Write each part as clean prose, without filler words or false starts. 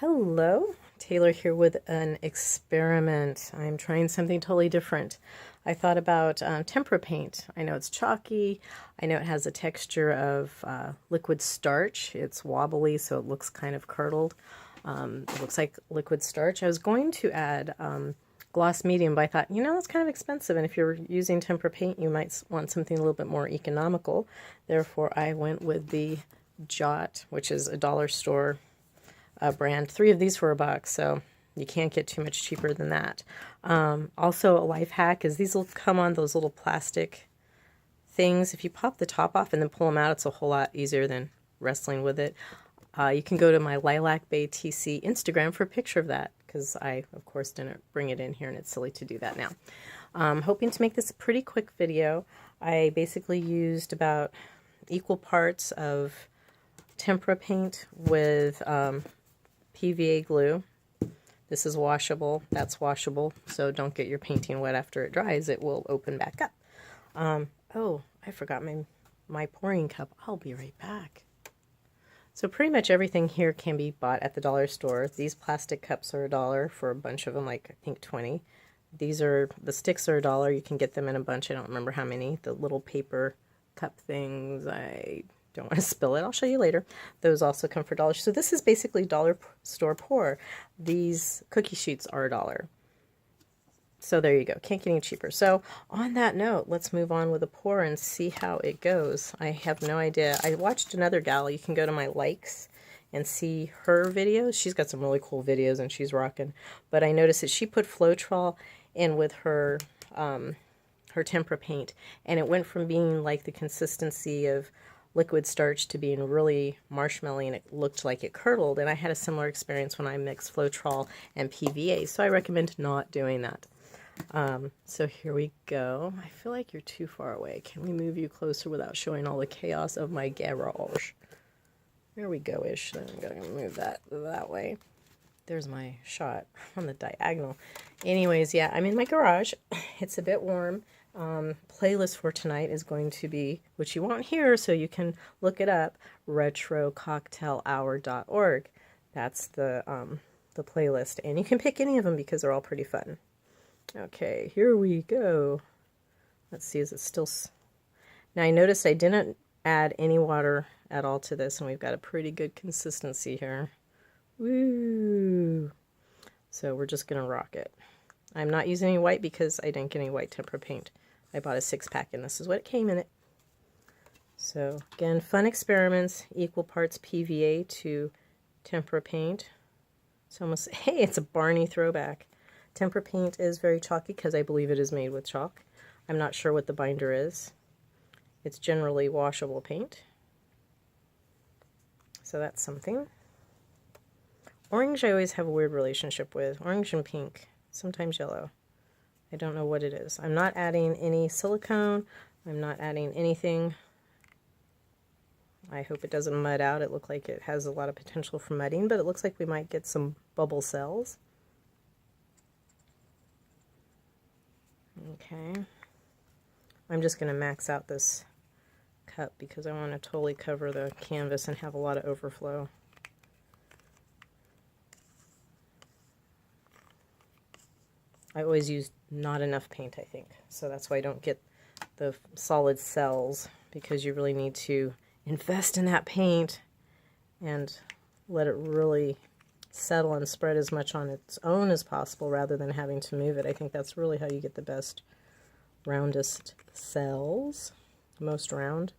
Hello, Taylor here with an experiment. I'm trying something totally different. I thought about tempera paint. I know it's chalky. I know it has a texture of liquid starch. It's wobbly, so it looks kind of curdled. It looks like liquid starch. I was going to add gloss medium, but I thought, it's kind of expensive, and if you're using tempera paint, you might want something a little bit more economical. Therefore, I went with the Jot, which is a dollar store brand. 3 of these for $1, so you can't get too much cheaper than that. Also, a life hack is these will come on those little plastic things. If you pop the top off and then pull them out, it's a whole lot easier than wrestling with it. You can go to my Lilac Bay TC Instagram for a picture of that, because I, of course, didn't bring it in here, and it's silly to do that now. I'm hoping to make this a pretty quick video. I basically used about equal parts of tempera paint with PVA glue. This is washable, that's washable, so don't get your painting wet after it dries. It will open back up. Oh, I forgot my pouring cup. I'll be right back. So pretty much everything here can be bought at the dollar store. These plastic cups are $1 for a bunch of them, like I think 20. These are, the sticks are $1. You can get them in a bunch. I don't remember how many. The little paper cup things, I don't want to spill it. I'll show you later. Those also come for $1. So this is basically dollar store pour. These cookie sheets are $1. So there you go. Can't get any cheaper. So on that note, let's move on with a pour and see how it goes. I have no idea. I watched another gal. You can go to my likes and see her videos. She's got some really cool videos and she's rocking. But I noticed that she put Floetrol in with her her tempera paint, and it went from being like the consistency of liquid starch to being really marshmallowy, and it looked like it curdled. And I had a similar experience when I mixed Floetrol and PVA, so I recommend not doing that. So here we go. I feel like you're too far away. Can we move you closer without showing all the chaos of my garage? There we go-ish. Then I'm going to move that way. There's my shot on the diagonal. Anyways, yeah, I'm in my garage. It's a bit warm. Playlist for tonight is going to be, which you won't hear, so you can look it up, retrococktailhour.org. That's the playlist, and you can pick any of them because they're all pretty fun. Okay, here we go. Let's see, is it still... Now I noticed I didn't add any water at all to this, and we've got a pretty good consistency here. Woo! So we're just going to rock it. I'm not using any white because I didn't get any white tempera paint. I bought a 6-pack, and this is what it came in it. So again, fun experiments, equal parts PVA to tempera paint. It's almost, hey, it's a Barney throwback. Tempera paint is very chalky because I believe it is made with chalk. I'm not sure what the binder is. It's generally washable paint. So that's something. Orange I always have a weird relationship with. Orange and pink, sometimes yellow. I don't know what it is. I'm not adding any silicone. I'm not adding anything. I hope it doesn't mud out. It looks like it has a lot of potential for mudding, but it looks like we might get some bubble cells. Okay. I'm just going to max out this cup because I want to totally cover the canvas and have a lot of overflow. I always use not enough paint, I think. So that's why I don't get the solid cells, because you really need to invest in that paint and let it really settle and spread as much on its own as possible rather than having to move it. I think that's really how you get the best, roundest cells. Most round,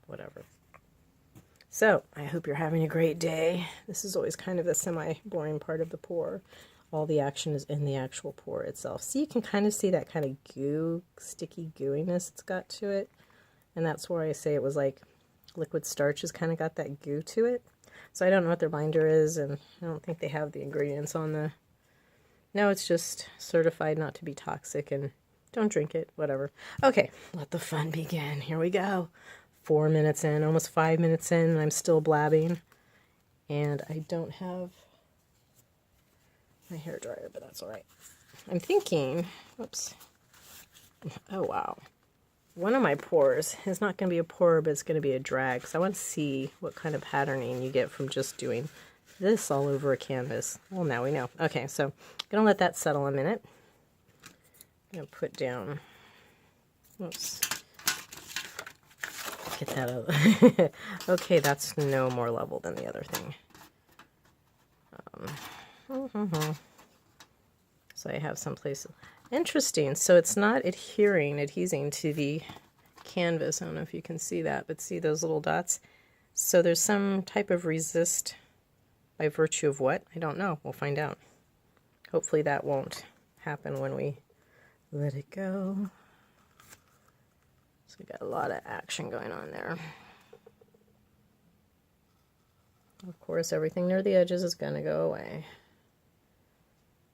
whatever. So I hope you're having a great day. This is always kind of the semi-boring part of the pour. All the action is in the actual pour itself. So you can kind of see that kind of goo, sticky gooiness it's got to it. And that's where I say it was like liquid starch has kind of got that goo to it. So I don't know what their binder is, and I don't think they have the ingredients on the... No, it's just certified not to be toxic, and don't drink it, whatever. Okay, let the fun begin. Here we go. 4 minutes in, almost 5 minutes in, and I'm still blabbing. And I don't have my hair dryer, but that's all right. I'm thinking, whoops. Oh, wow. One of my pours is not going to be a pour, but it's going to be a drag. So I want to see what kind of patterning you get from just doing this all over a canvas? Well, now we know. Okay, so I'm going to let that settle a minute. I'm going to put down, oops, get that out. Okay, that's no more level than the other thing. So I have some places. Interesting. So it's not adhesing to the canvas. I don't know if you can see that, but see those little dots? So there's some type of resist by virtue of what? I don't know. We'll find out. Hopefully that won't happen when we let it go. So we got a lot of action going on there. Of course, everything near the edges is going to go away.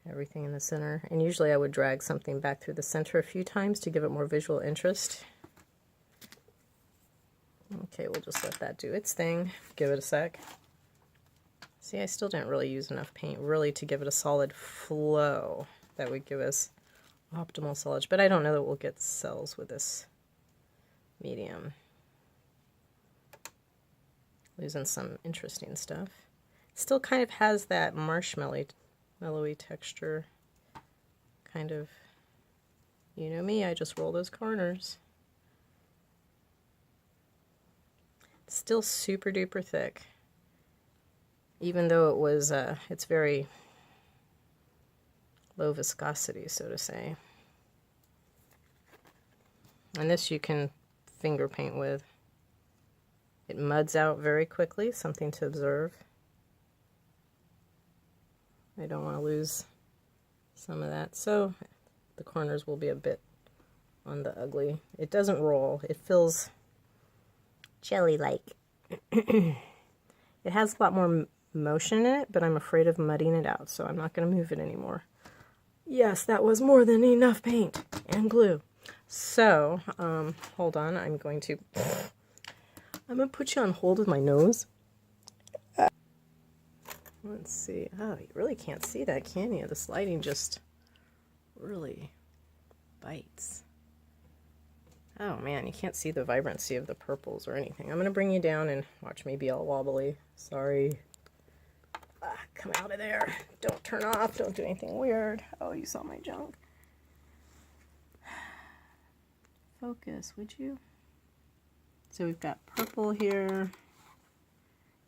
Everything in the center. And usually I would drag something back through the center a few times to give it more visual interest. Okay, we'll just let that do its thing. Give it a sec. See, I still didn't really use enough paint really to give it a solid flow that would give us optimal sellage. But I don't know that we'll get cells with this medium. Losing some interesting stuff. Still kind of has that marshmallowy texture. Kind of, you know me, I just roll those corners. Still super duper thick. Even though it was, it's very low viscosity, so to say. And this you can finger paint with. It muds out very quickly, something to observe. I don't want to lose some of that, so the corners will be a bit on the ugly. It doesn't roll, it feels jelly-like. It has a lot more motion in it, but I'm afraid of mudding it out, so I'm not going to move it anymore. Yes, that was more than enough paint and glue. So, hold on, I'm going to put you on hold with my nose. Let's see. Oh, you really can't see that, can you? This lighting just really bites. Oh man, you can't see the vibrancy of the purples or anything. I'm going to bring you down and watch me be all wobbly. Sorry. Come out of there. Don't turn off. Don't do anything weird. Oh, you saw my junk. Focus, would you? So we've got purple here.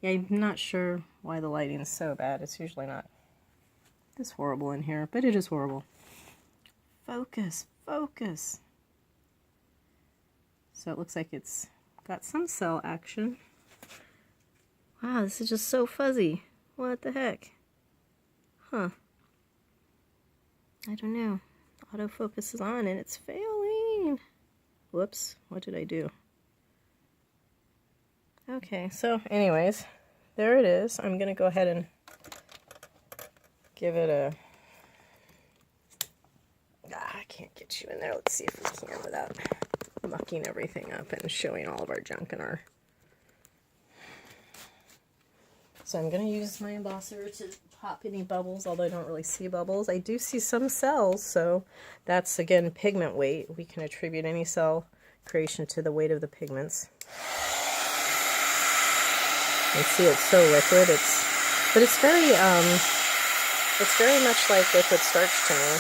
Yeah, I'm not sure why the lighting is so bad. It's usually not this horrible in here, but it is horrible. Focus, focus. So it looks like it's got some cell action. Wow, this is just so fuzzy. What the heck? Huh. I don't know. Autofocus is on and it's failing. Whoops, what did I do? Okay, so anyways, there it is. I'm going to go ahead and give it a... I can't get you in there. Let's see if we can without mucking everything up and showing all of our junk in our... So I'm going to use my embosser to pop any bubbles, although I don't really see bubbles. I do see some cells, so that's, again, pigment weight. We can attribute any cell creation to the weight of the pigments. You see it's so liquid, but it's very much like liquid starch to me.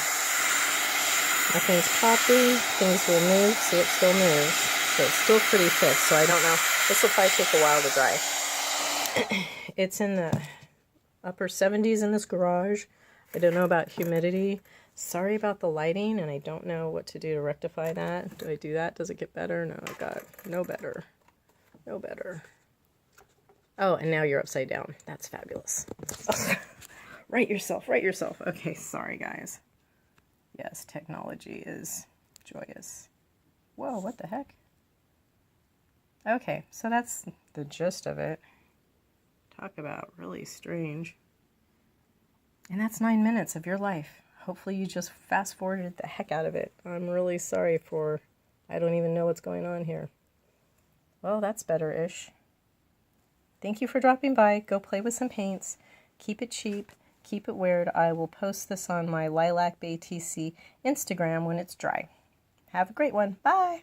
Nothing's popping, things will move, see it still moves. So it's still pretty thick, so I don't know. This will probably take a while to dry. It's in the upper 70s in this garage. I don't know about humidity. Sorry about the lighting, and I don't know what to do to rectify that. Do I do that? Does it get better? No, God, no better. No better. Oh, and now you're upside down. That's fabulous. Oh, right yourself, right yourself. Okay, sorry guys. Yes, technology is joyous. Whoa, what the heck? Okay, so that's the gist of it. Talk about really strange. And that's 9 minutes of your life. Hopefully you just fast forwarded the heck out of it. I'm really sorry for, I don't even know what's going on here. Well, that's better-ish. Thank you for dropping by. Go play with some paints. Keep it cheap. Keep it weird. I will post this on my Lilac Bay TC Instagram when it's dry. Have a great one. Bye.